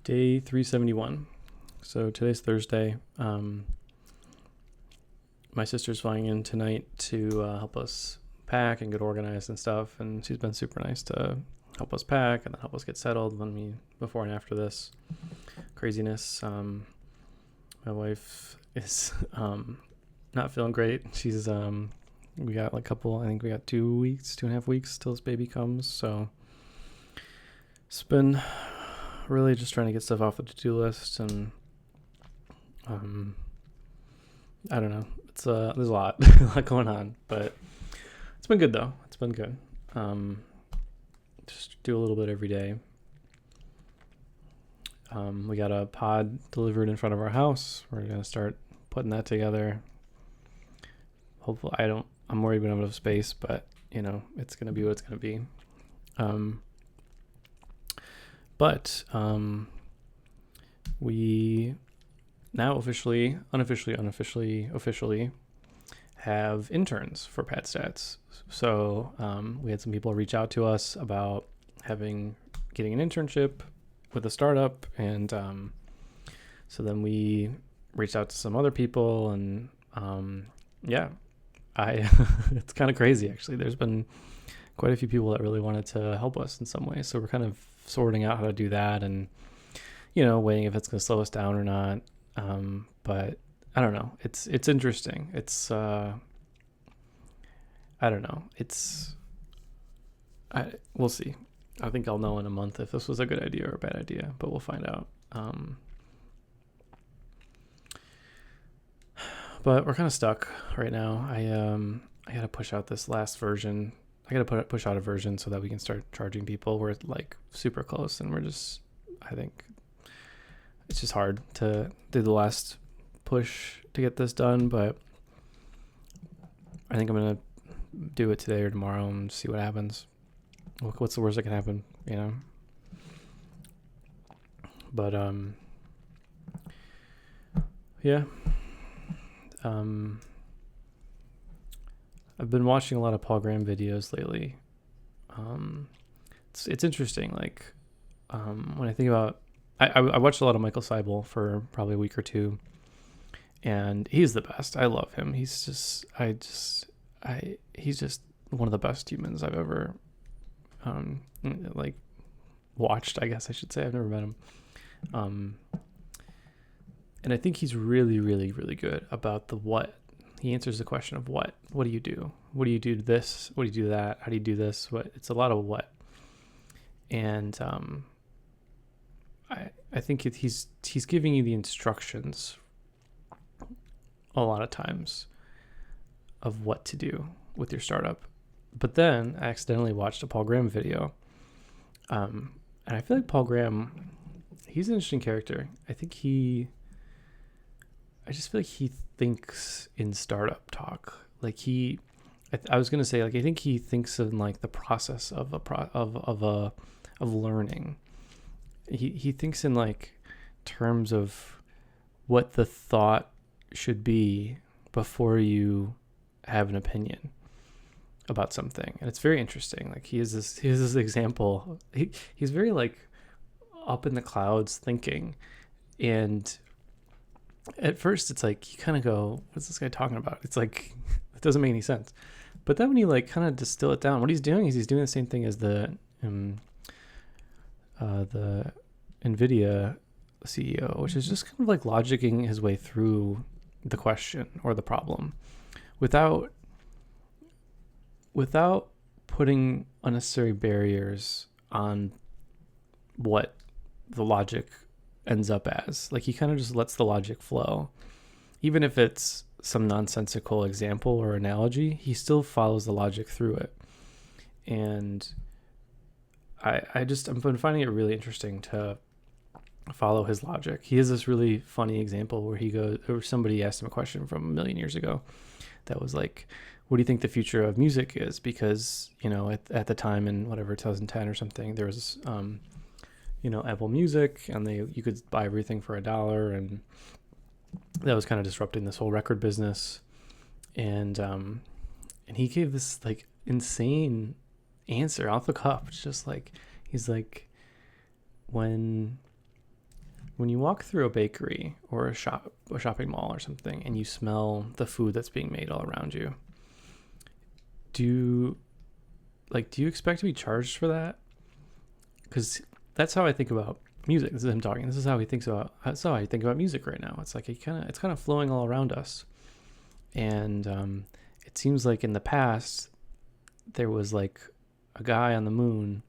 Day 371. So today's Thursday. My sister's flying in tonight to help us pack and get organized and stuff, and she's been super nice to help us pack and then help us get settled before and after this craziness. My wife is not feeling great. She's we got I think we got 2.5 weeks till this baby comes, so it's been really just trying to get stuff off the to-do list, and I don't know. It's there's a lot, a lot going on, but it's been good though. It's been good. Just do a little bit every day. We got a pod delivered in front of our house. We're gonna start putting that together. Hopefully, I'm worried we don't have enough space, but it's gonna be what it's gonna be. But we now officially have interns for Pad Stats. So we had some people reach out to us about getting an internship with a startup, and so then we reached out to some other people, and it's kind of crazy actually. There's been quite a few people that really wanted to help us in some way, so we're kind of sorting out how to do that, and weighing if it's going to slow us down or not. But I don't know. It's interesting. It's I don't know. We'll see. I think I'll know in a month if this was a good idea or a bad idea, but we'll find out. But we're kind of stuck right now. I got to push out this last version. I got to push out a version so that we can start charging people. We're like super close, and I think it's just hard to do the last push to get this done, but I think I'm going to do it today or tomorrow and see what happens. What's the worst that can happen, But, yeah. I've been watching a lot of Paul Graham videos lately. It's interesting. Like, when I think about, I watched a lot of Michael Seibel for probably a week or two, and he's the best. I love him. He's just one of the best humans I've ever, watched, I guess I should say. I've never met him. And I think he's really, really, really good about the what. He answers the question of what. What do you do? What do you do to this? What do you do to that? How do you do this? What? It's a lot of what. And I think he's giving you the instructions a lot of times of what to do with your startup. But then I accidentally watched a Paul Graham video. And I feel like Paul Graham, he's an interesting character. I just feel like he thinks in startup talk. Like I was gonna say, like, I think he thinks in like the process of learning. He thinks in like terms of what the thought should be before you have an opinion about something, and it's very interesting. Like he has this example. He's very like up in the clouds thinking, and at first it's like you kind of go, what's this guy talking about? It's like it doesn't make any sense. But then when you like kind of distill it down, what he's doing is he's doing the same thing as the NVIDIA CEO, which is just kind of like logicking his way through the question or the problem without putting unnecessary barriers on what the logic ends up as. Like he kind of just lets the logic flow. Even if it's some nonsensical example or analogy, he still follows the logic through it. And I'm finding it really interesting to follow his logic. He has this really funny example where somebody asked him a question from a million years ago that was like, what do you think the future of music is? Because, at the time in whatever, 2010 or something, there was, Apple Music, and you could buy everything for $1, and that was kind of disrupting this whole record business. And he gave this like insane answer off the cuff. It's just like, he's like, when when you walk through a bakery or a shopping mall or something, and you smell the food that's being made all around you, do you expect to be charged for that? Because that's how I think about music. This is him talking. That's how I think about music right now. It's like it's kind of flowing all around us, and it seems like in the past there was like a guy on the moon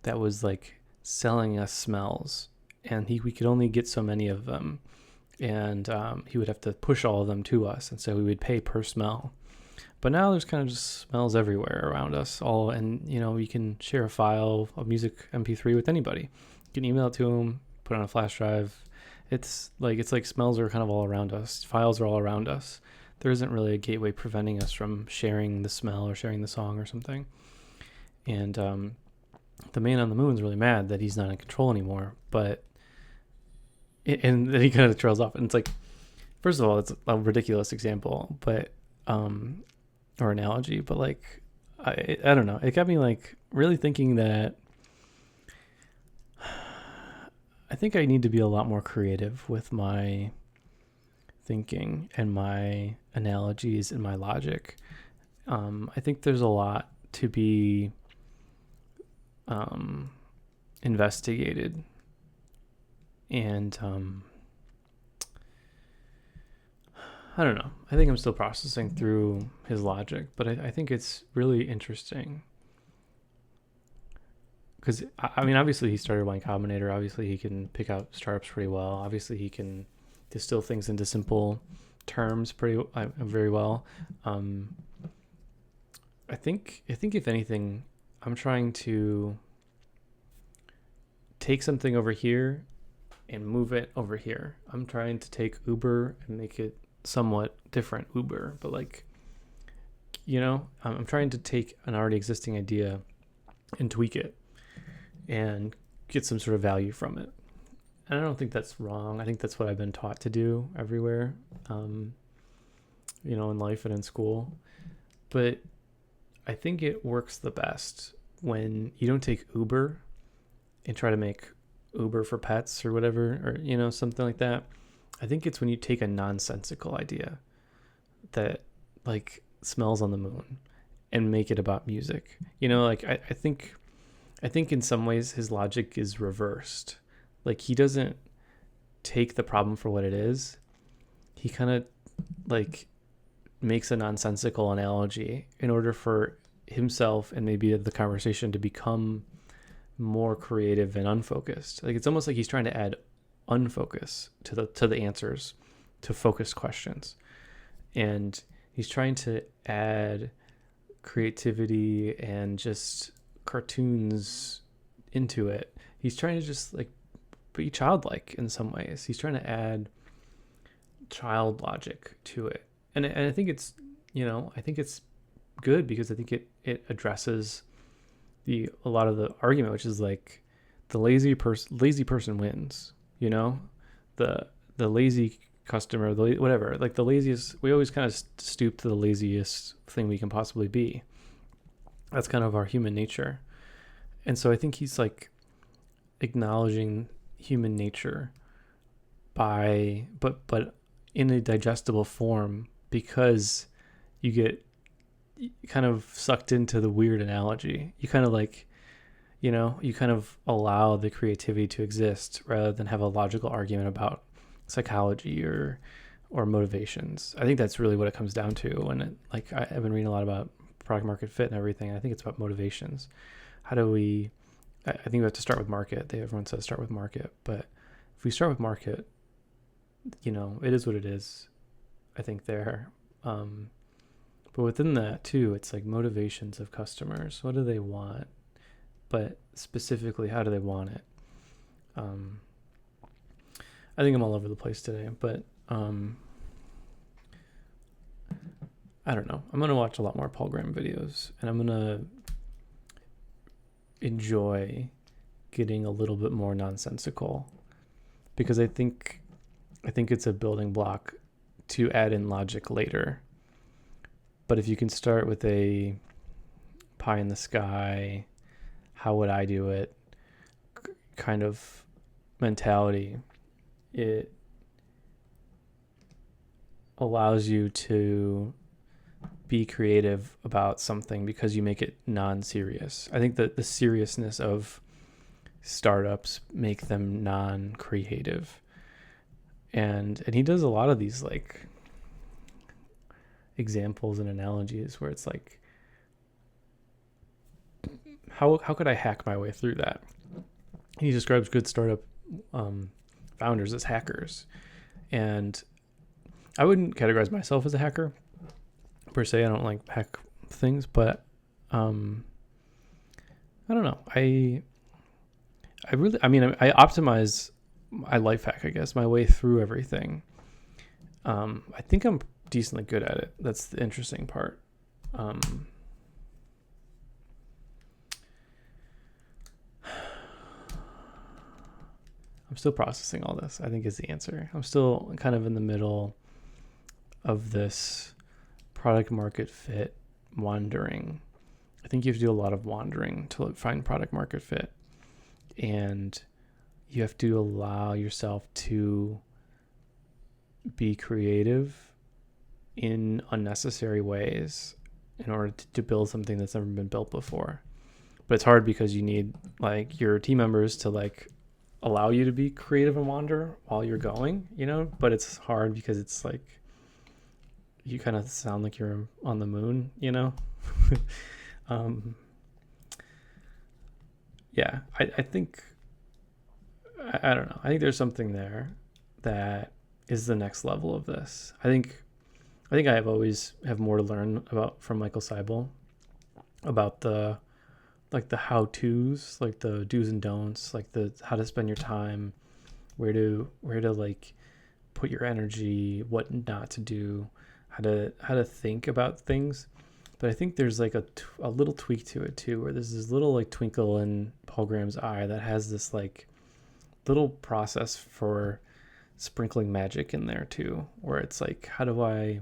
that was like selling us smells, and we could only get so many of them, and he would have to push all of them to us, and so we would pay per smell. But now there's kind of just smells everywhere around us all, and you can share a file of music MP3 with anybody. You can email it to them, put it on a flash drive. It's like smells are kind of all around us. Files are all around us. There isn't really a gateway preventing us from sharing the smell or sharing the song or something. And the man on the moon is really mad that he's not in control anymore. And then he kind of trails off, and it's like, first of all, it's a ridiculous example, but or analogy, but like I don't know. It got me like really thinking that I think I need to be a lot more creative with my thinking and my analogies and my logic. I think there's a lot to be investigated, and I don't know. I think I'm still processing through his logic, but I think it's really interesting. Because, I mean, obviously he started Y Combinator. Obviously he can pick out startups pretty well. Obviously he can distill things into simple terms very well. I think if anything, I'm trying to take something over here and move it over here. I'm trying to take Uber and make it somewhat different Uber, but like, I'm trying to take an already existing idea and tweak it and get some sort of value from it. And I don't think that's wrong. I think that's what I've been taught to do everywhere, in life and in school. But I think it works the best when you don't take Uber and try to make Uber for pets or whatever, or, something like that. I think it's when you take a nonsensical idea that like smells on the moon and make it about music. I think in some ways his logic is reversed. Like he doesn't take the problem for what it is. He kind of like makes a nonsensical analogy in order for himself and maybe the conversation to become more creative and unfocused. Like it's almost like he's trying to add unfocus to the answers to focused questions, and he's trying to add creativity and just cartoons into it. He's trying to just like be childlike in some ways. He's trying to add child logic to it, and I think it's I think it's good because I think it addresses a lot of the argument, which is like the lazy person wins. The lazy customer, whatever, like the laziest, we always kind of stoop to the laziest thing we can possibly be. That's kind of our human nature. And so I think he's like acknowledging human nature but in a digestible form, because you get kind of sucked into the weird analogy. You kind of like, you kind of allow the creativity to exist rather than have a logical argument about psychology or motivations. I think that's really what it comes down to. And I've been reading a lot about product market fit and everything. I think it's about motivations. How do we, I think we have to start with market. Everyone says start with market, but if we start with market, it is what it is, I think there. But within that too, it's like motivations of customers. What do they want? But specifically, how do they want it? I think I'm all over the place today, but I don't know. I'm going to watch a lot more Paul Graham videos, and I'm going to enjoy getting a little bit more nonsensical, because I think it's a building block to add in logic later. But if you can start with a pie in the sky, how would I do it kind of mentality, it allows you to be creative about something because you make it non-serious. I think that the seriousness of startups make them non-creative. And he does a lot of these like examples and analogies where it's like, how could I hack my way through that? He describes good startup founders as hackers. And I wouldn't categorize myself as a hacker per se. I don't like hack things, but I don't know. I optimize, I life hack, I guess, my way through everything. I think I'm decently good at it. That's the interesting part. I'm still processing all this, I think, is the answer. I'm still kind of in the middle of this product market fit wandering. I think you have to do a lot of wandering to find product market fit. And you have to allow yourself to be creative in unnecessary ways in order to build something that's never been built before. But it's hard because you need like your team members to like allow you to be creative and wander while you're going, you know, but it's hard because it's like, you kind of sound like you're on the moon, you know? Yeah, I think, I don't know. I think there's something there that is the next level of this. I think I have always have more to learn about from Michael Seibel about the how-tos, like the do's and don'ts, like the how to spend your time, where to like put your energy, what not to do, how to think about things. But I think there's like a little tweak to it too, where there's this little like twinkle in Paul Graham's eye that has this like little process for sprinkling magic in there too, where it's like, how do I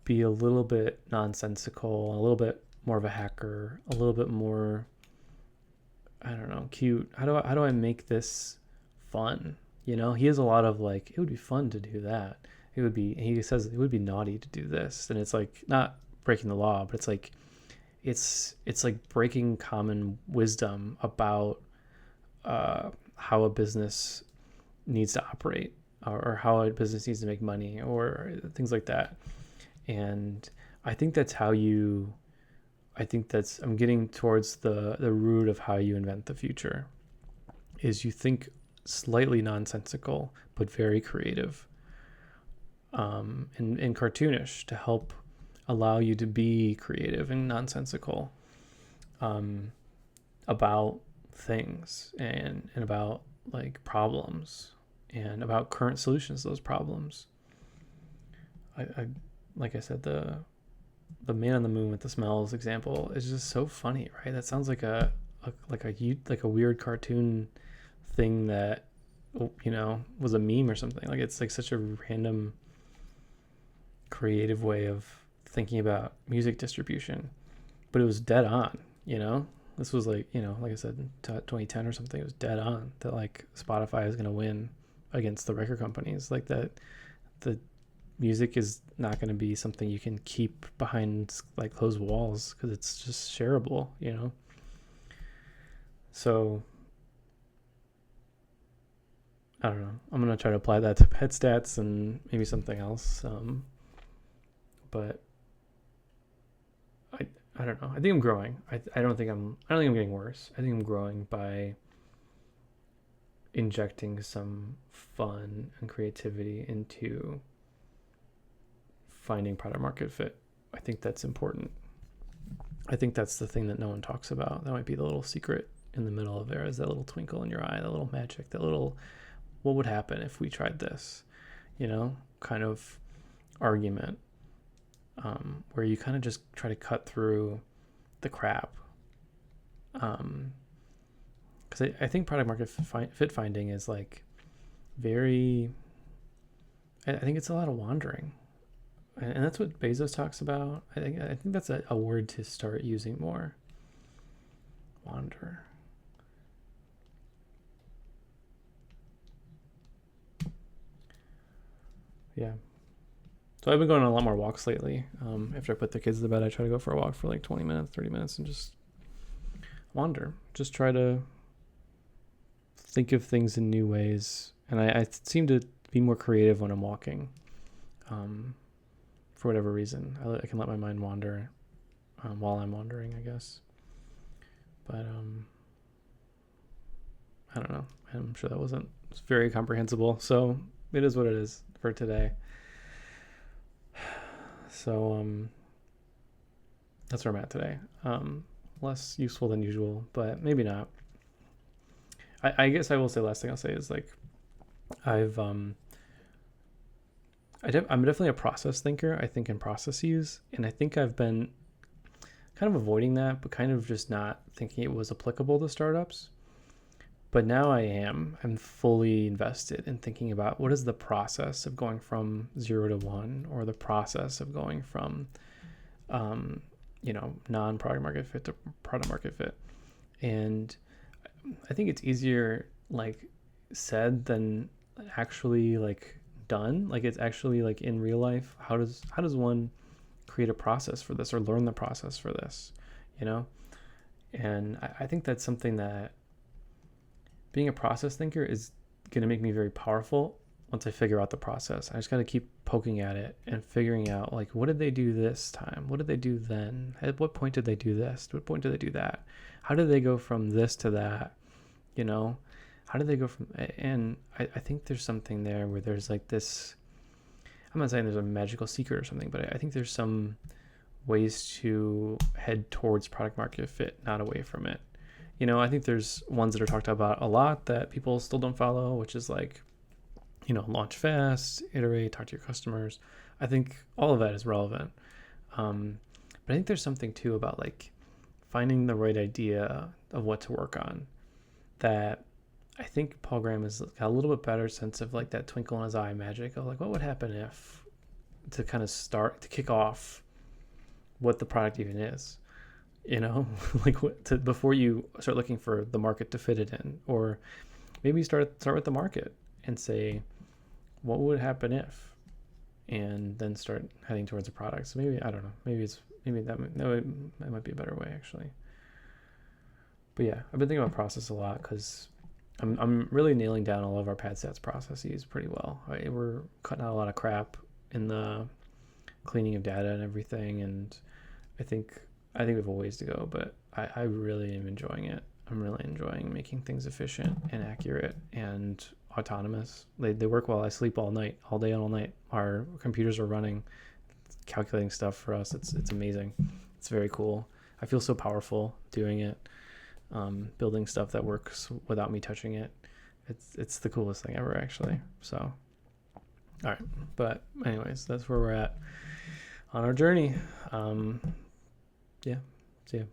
be a little bit nonsensical, a little bit more of a hacker, a little bit more, I don't know, cute. How do I make this fun? You know, he has a lot of like, it would be fun to do that. He says it would be naughty to do this. And it's like not breaking the law, but it's like breaking common wisdom about how a business needs to operate, or how a business needs to make money, or things like that. And I think I'm getting towards the root of how you invent the future, is you think slightly nonsensical, but very creative, and cartoonish to help allow you to be creative and nonsensical, about things and about like problems and about current solutions to those problems. I like I said, the man on the moon with the smells example is just so funny, right? That sounds like a weird cartoon thing that, you know, was a meme or something. Like it's like such a random creative way of thinking about music distribution, but it was dead on, you know. This was like, you know, like I said, 2010 or something. It was dead on that like Spotify is going to win against the record companies, like that the music is not going to be something you can keep behind like closed walls because it's just shareable, you know. So I don't know. I'm going to try to apply that to pet stats and maybe something else. But I don't know. I think I'm growing. I don't think I'm getting worse. I think I'm growing by injecting some fun and creativity into finding product market fit. I think that's important. I think that's the thing that no one talks about. That might be the little secret in the middle of there, is that little twinkle in your eye, that little magic, that little, what would happen if we tried this, you know, kind of argument, where you kind of just try to cut through the crap. Because I think product market fit finding is like very, I think it's a lot of wandering. And that's what Bezos talks about. I think that's a word to start using more. Wander. yeah. So I've been going on a lot more walks lately. After I put the kids to bed, I try to go for a walk for like 20 minutes, 30 minutes and just wander. Just try to think of things in new ways. And I seem to be more creative when I'm walking. For whatever reason, I can let my mind wander while I'm wandering, I guess. But I don't know. I'm sure that wasn't very comprehensible. So it is what it is for today. So that's where I'm at today. Less useful than usual, but maybe not. I guess I will say, last thing I'll say is like I'm definitely a process thinker. I think in processes, and I think I've been kind of avoiding that, but kind of just not thinking it was applicable to startups. But now I'm fully invested in thinking about what is the process of going from 0 to 1, or the process of going from, non-product market fit to product market fit. And I think it's easier like said than actually like done. Like it's actually like in real life. How does one create a process for this or learn the process for this, you know? And I think that's something that being a process thinker is going to make me very powerful once I figure out the process. I just got to keep poking at it and figuring out like, what did they do this time? What did they do then? At what point did they do this? At what point did they do that? How did they go from this to that? You know, how did they go from, and I think there's something there where there's like this, I'm not saying there's a magical secret or something, but I think there's some ways to head towards product market fit, not away from it. You know, I think there's ones that are talked about a lot that people still don't follow, which is like, launch fast, iterate, talk to your customers. I think all of that is relevant. But I think there's something too about like finding the right idea of what to work on, that I think Paul Graham has got a little bit better sense of like that twinkle in his eye magic of like, what would happen if, to kind of start to kick off what the product even is. Like before you start looking for the market to fit it in, or maybe start with the market and say, what would happen if, and then start heading towards a product. So maybe, I don't know, maybe that might be a better way actually. But yeah, I've been thinking about process a lot because I'm really nailing down all of our pad stats processes pretty well. Right? We're cutting out a lot of crap in the cleaning of data and everything, and I think we have a ways to go, but I really am enjoying it. I'm really enjoying making things efficient and accurate and autonomous. They work while I sleep all night, all day and all night. Our computers are running, calculating stuff for us. It's amazing. It's very cool. I feel so powerful doing it, building stuff that works without me touching it. It's the coolest thing ever, actually. So, all right. But anyways, that's where we're at on our journey. Yeah. See ya.